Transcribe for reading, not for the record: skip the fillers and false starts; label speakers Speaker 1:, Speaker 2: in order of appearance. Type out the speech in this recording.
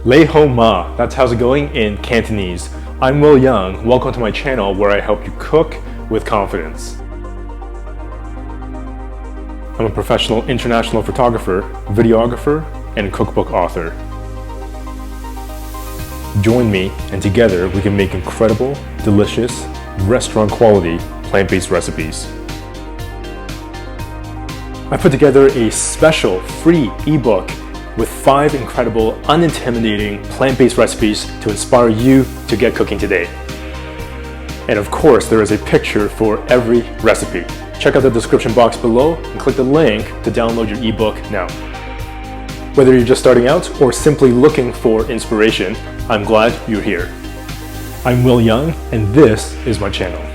Speaker 1: Lei ho ma, that's how's it going in Cantonese. I'm Wil Yeung, welcome to my channel where I help you cook with confidence. I'm a professional international photographer, videographer, and cookbook author. Join me and together we can make incredible, delicious, restaurant quality plant-based recipes. I put together a special free ebook with 5 incredible, unintimidating plant-based recipes to inspire you to get cooking today. And of course, there is a picture for every recipe. Check out the description box below and click the link to download your ebook now. Whether you're just starting out or simply looking for inspiration, I'm glad you're here. I'm Wil Yeung, and this is my channel.